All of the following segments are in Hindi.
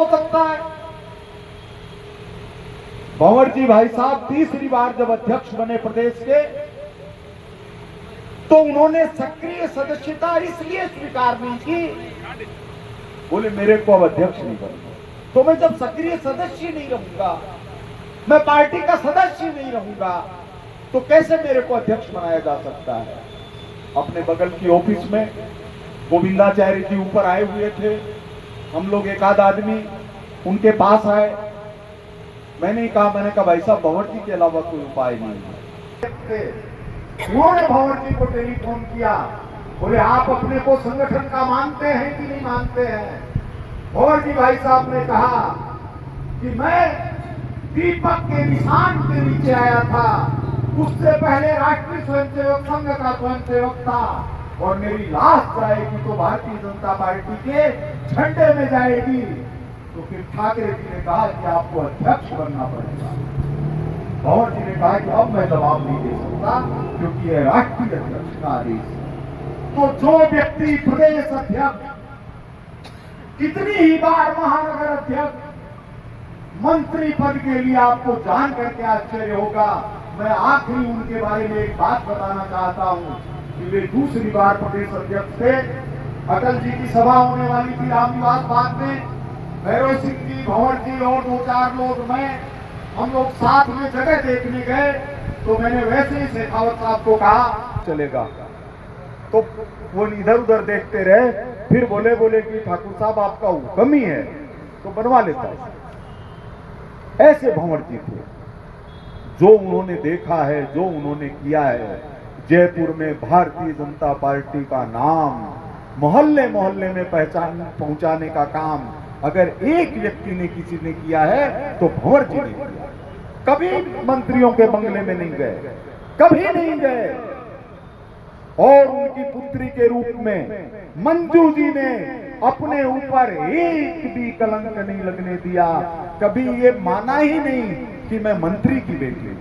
हो सकता है? भंवर जी भाई साहब तीसरी बार जब अध्यक्ष बने प्रदेश के, तो उन्होंने सक्रिय सदस्यता इसलिए स्वीकार नहीं की, बोले मेरे को अब अध्यक्ष नहीं बनना। तो मैं जब सक्रिय सदस्य नहीं रहूंगा, मैं पार्टी का सदस्य नहीं रहूंगा, तो कैसे मेरे को अध्यक्ष बनाया जा सकता है? अपने बगल की ऑफिस में गोविंदाचार्य जी ऊपर आए हुए थे, हम लोग एक आध आदमी उनके पास आए। मैंने कहा भाई साहब भंवर जी के अलावा कोई उपाय नहीं है। उन्होंने भंवर जी को टेलीफोन किया, बोले आप अपने को संगठन का मानते हैं कि नहीं मानते हैं? भंवर जी भाई साहब ने कहा कि मैं दीपक के निशान के नीचे आया था, उससे पहले राष्ट्रीय स्वयंसेवक संघ का स्वयंसेवक था, और मेरी लाश जाएगी तो भारतीय जनता पार्टी के झंडे में जाएगी। तो फिर ठाकरे जी ने कहा कि आपको अध्यक्ष बनना पड़ेगा। भंवर जी ने कहा कि अब मैं जवाब नहीं दे सकता, क्योंकि यह राष्ट्रीय अध्यक्ष का आदेश है। तो जो व्यक्ति प्रदेश अध्यक्ष, कितनी ही बार महानगर अध्यक्ष, मंत्री पद के लिए आपको जान करके आश्चर्य होगा। मैं आखिरी उनके बारे में एक बात बताना चाहता हूं कि वे दूसरी बार प्रदेश अध्यक्ष थे। अटल जी की सभा होने वाली थी रामनिवास बाग में, भैरव सिंह जी, भंवर जी और 2-4 लोग, हम लोग साथ में जगह देखने गए। तो मैंने वैसे ही शेखावत साहब को कहा चलेगा, तो वो इधर उधर देखते रहे, फिर बोले कि ठाकुर साहब आपका हुक्म ही है तो बनवा लेता है। ऐसे भंवर जी थे। जो उन्होंने देखा है, जो उन्होंने किया है, जयपुर में भारतीय जनता पार्टी का नाम मोहल्ले मोहल्ले में पहुंचाने का काम अगर एक व्यक्ति ने, किसी ने किया है तो भंवर जी ने किया। कभी मंत्रियों के बंगले में नहीं गए, कभी नहीं गए, और उनकी पुत्री के रूप में मंजू जी ने अपने ऊपर एक भी कलंक नहीं लगने दिया। कभी ये माना ही नहीं कि मैं मंत्री की बेटी हूं,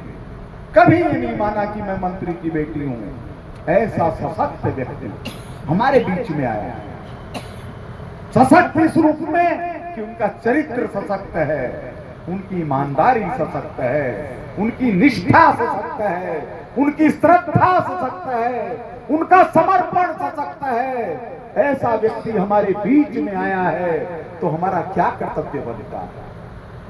कभी ये नहीं माना कि मैं मंत्री की बेटी हूं। ऐसा सशक्त व्यक्ति हमारे बीच में आया है, सशक्त इस रूप में कि उनका चरित्र सशक्त है, उनकी ईमानदारी सशक्त है, उनकी निष्ठा सशक्त है, उनकी श्रद्धा सशक्त है, उनका समर्पण सशक्त है। ऐसा व्यक्ति हमारे बीच में आया है तो हमारा क्या कर्तव्य बनता है?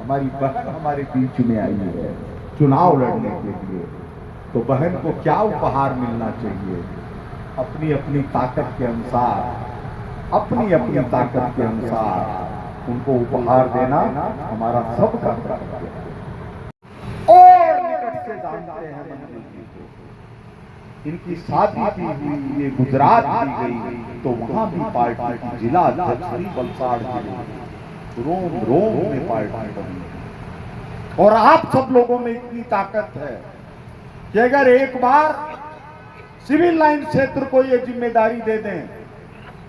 हमारी बहन हमारे बीच में आई है चुनाव लड़ने के लिए, तो बहन को क्या उपहार मिलना चाहिए? अपनी अपनी ताकत के अनुसार, अपनी अपनी ताकत के अनुसार उनको उपहार देना हमारा सबका कर्तव्य है। और निकट से जानते हैं मंजू जी को, इनकी शादी की हुई, ये गुजरात की गई तो वहां भी पार्टी की जिला अध्यक्ष वलसाड़ की रोम रोम में पार्टी बनी। और आप सब लोगों में इतनी ताकत है कि अगर एक बार सिविल लाइन क्षेत्र को ये जिम्मेदारी दे दें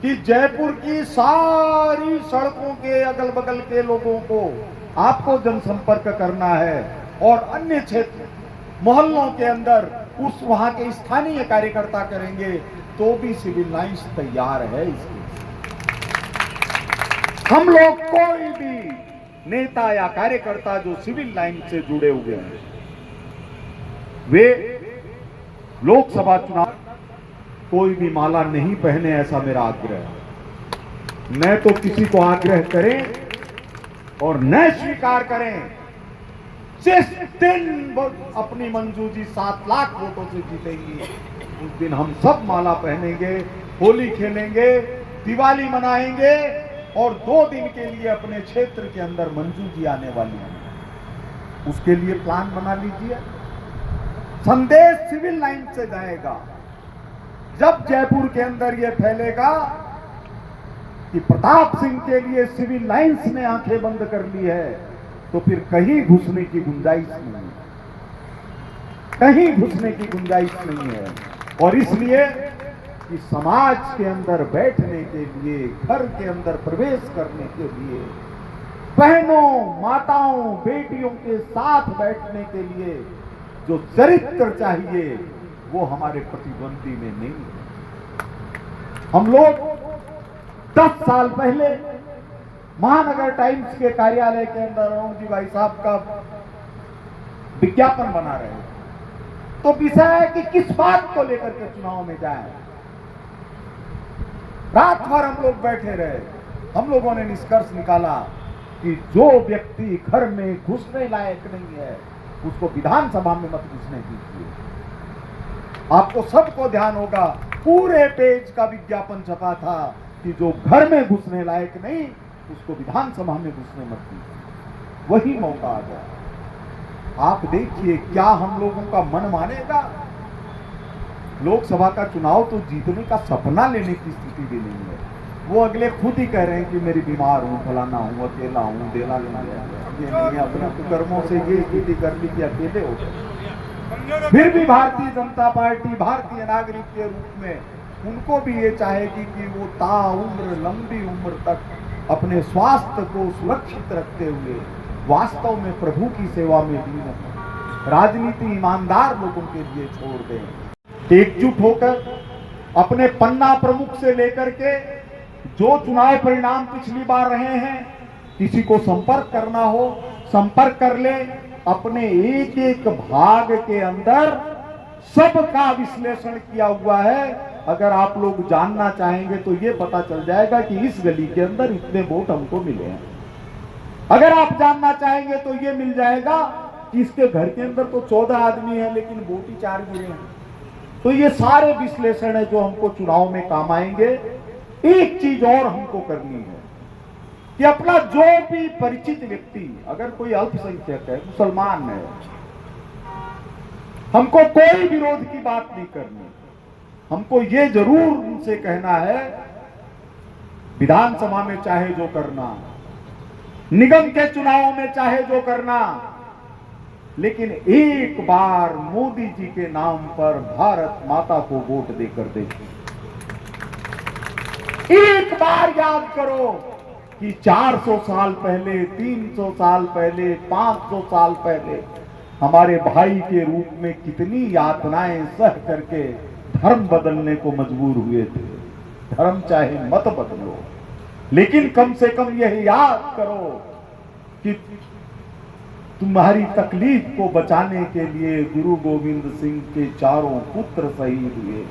कि जयपुर की सारी सड़कों के अगल बगल के लोगों को आपको जनसंपर्क करना है, और अन्य क्षेत्र मोहल्लों के अंदर उस वहां के स्थानीय कार्यकर्ता करेंगे, तो भी सिविल लाइंस तैयार है इसके। हम लोग कोई भी नेता या कार्यकर्ता जो सिविल लाइन से जुड़े हुए हैं, वे लोकसभा चुनाव कोई भी माला नहीं पहने, ऐसा मेरा आग्रह है। न तो किसी को आग्रह करें और न स्वीकार करें। जिस दिन अपनी मंजू जी 7 लाख वोटों से जीतेंगी, उस दिन हम सब माला पहनेंगे, होली खेलेंगे, दिवाली मनाएंगे, और 2 दिन के लिए अपने क्षेत्र के अंदर मंजू जी आने वाली हैं। उसके लिए प्लान बना लीजिए। संदेश सिविल लाइन से जाएगा। जब जयपुर के अंदर यह फैलेगा कि प्रताप सिंह के लिए सिविल लाइंस ने आंखें बंद कर ली है, तो फिर कहीं घुसने की गुंजाइश नहीं है, कहीं घुसने की गुंजाइश नहीं है। और इसलिए कि समाज के अंदर बैठने के लिए, घर के अंदर प्रवेश करने के लिए, बहनों, माताओं, बेटियों के साथ बैठने के लिए जो चरित्र चाहिए, वो हमारे प्रतिद्वंदी में नहीं है। हम लोग 10 साल पहले महानगर टाइम्स के कार्यालय के अंदर अरुण जी भाई साहब का विज्ञापन बना रहे हैं। तो विषय है कि किस बात को लेकर के चुनाव में जाएं। रात भर हम लोग बैठे रहे। हम लोगों ने निष्कर्ष निकाला कि जो व्यक्ति घर में घुसने लायक नहीं है उसको विधानसभा में मत घुसने दीजिए। आपको सबको ध्यान होगा, पूरे पेज का विज्ञापन छपा था कि जो घर में घुसने लायक नहीं उसको विधानसभा में घुसने मत दीजिए। वही मौका आ गया। आप देखिए क्या हम लोगों का मन मानेगा। लोकसभा का चुनाव तो जीतने का सपना लेने की स्थिति भी नहीं है। वो अगले खुद ही कह रहे हैं कि मेरी बीमार हूं, फलाना हूं, अकेला हूं, देना लेना ये नहीं, अपने कर्मों से ये स्थिति कर ली कि अकेले हो गए। फिर भी भारतीय जनता पार्टी भारतीय नागरिक के रूप में उनको भी ये चाहेगी कि वो ताउम्र लंबी उम्र तक अपने स्वास्थ्य को सुरक्षित रखते हुए वास्तव में प्रभु की सेवा में लीन हो, राजनीति ईमानदार लोगों के लिए छोड़ दें। एकजुट होकर अपने पन्ना प्रमुख से लेकर के जो चुनाव परिणाम पिछली बार रहे हैं, किसी को संपर्क करना हो संपर्क कर ले। अपने एक एक भाग के अंदर सबका विश्लेषण किया हुआ है। अगर आप लोग जानना चाहेंगे तो ये पता चल जाएगा कि इस गली के अंदर इतने वोट हमको मिले हैं। अगर आप जानना चाहेंगे तो ये मिल जाएगा कि इसके घर के अंदर तो 14 आदमी है लेकिन वोट ही 4 गिरे हैं। तो ये सारे विश्लेषण है जो हमको चुनाव में काम आएंगे। एक चीज और हमको करनी है कि अपना जो भी परिचित व्यक्ति, अगर कोई अल्पसंख्यक है, मुसलमान है, हमको कोई विरोध की बात नहीं करनी। हमको ये जरूर उनसे कहना है, विधानसभा में चाहे जो करना, निगम के चुनाव में चाहे जो करना, लेकिन एक बार मोदी जी के नाम पर भारत माता को वोट देकर देखिए। एक बार याद करो कि 400 साल पहले, 300 साल पहले, 500 साल पहले हमारे भाई के रूप में कितनी यातनाएं सह करके धर्म बदलने को मजबूर हुए थे। धर्म चाहे मत बदलो, लेकिन कम से कम यह याद करो कि तुम्हारी तकलीफ को बचाने के लिए गुरु गोविंद सिंह के 4 पुत्र शहीद हुए,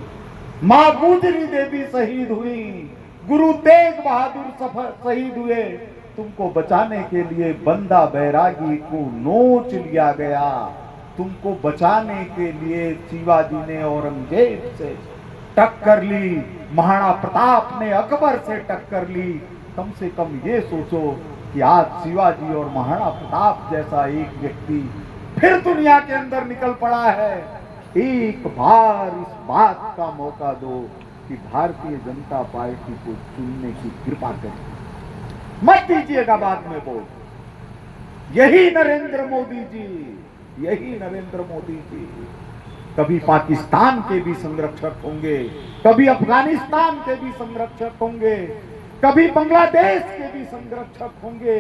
मां गुजरी देवी शहीद हुई, गुरु तेग बहादुर शहीद हुए। तुमको बचाने के लिए बंदा बैरागी को नोच लिया गया। तुमको बचाने के लिए शिवाजी ने औरंगजेब से टक्कर ली, महाराणा प्रताप ने अकबर से टक्कर ली। कम से कम ये सोचो कि आज शिवाजी और महाराणा प्रताप जैसा एक व्यक्ति फिर दुनिया के अंदर निकल पड़ा है। एक बार इस बात का मौका दो कि भारतीय जनता पार्टी को चुनने की कृपा करें। मत दीजिएगा बाद में वोट। यही नरेंद्र मोदी जी, यही नरेंद्र मोदी जी कभी पाकिस्तान के भी संरक्षक होंगे, कभी अफगानिस्तान के भी संरक्षक होंगे, कभी बांग्लादेश के भी संरक्षक होंगे।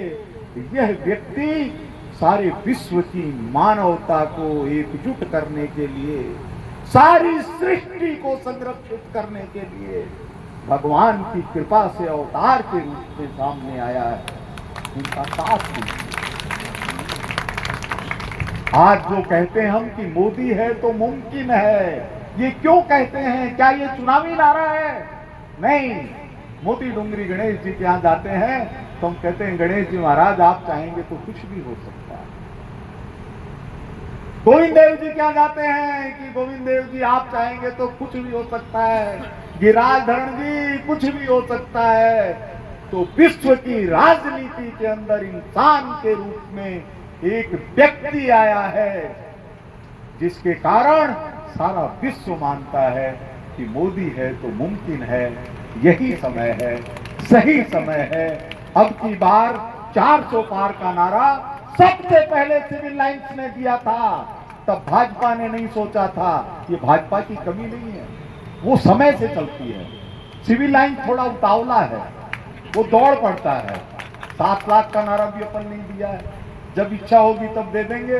यह व्यक्ति सारे विश्व की मानवता को एकजुट करने के लिए, सारी सृष्टि को संरक्षित करने के लिए भगवान की कृपा से अवतार के रूप में सामने आया है। उनका साथ दीजिए। आज जो कहते हैं हम कि मोदी है तो मुमकिन है, ये क्यों कहते हैं? क्या ये चुनावी नारा है? नहीं। मोती डूंगरी गणेश जी के यहाँ जाते हैं तो हम कहते हैं गणेश जी महाराज आप चाहेंगे तो कुछ भी हो सकता है। गोविंद देव जी क्या जाते हैं कि गोविंद देव जी आप चाहेंगे तो कुछ भी हो सकता है। गिरिराज धरण जी कुछ भी हो सकता है। तो विश्व की राजनीति के अंदर इंसान के रूप में एक व्यक्ति आया है जिसके कारण सारा विश्व मानता है कि मोदी है तो मुमकिन है। यही समय है, सही समय है। अब की बार 400 पार का नारा सबसे पहले सिविल लाइंस ने दिया था। तब भाजपा ने नहीं सोचा था। ये भाजपा की कमी नहीं है, वो समय से चलती है। सिविल लाइन थोड़ा उतावला है, वो दौड़ पड़ता है। 7 लाख का नारा भी अपन नहीं दिया है। जब इच्छा होगी तब दे देंगे।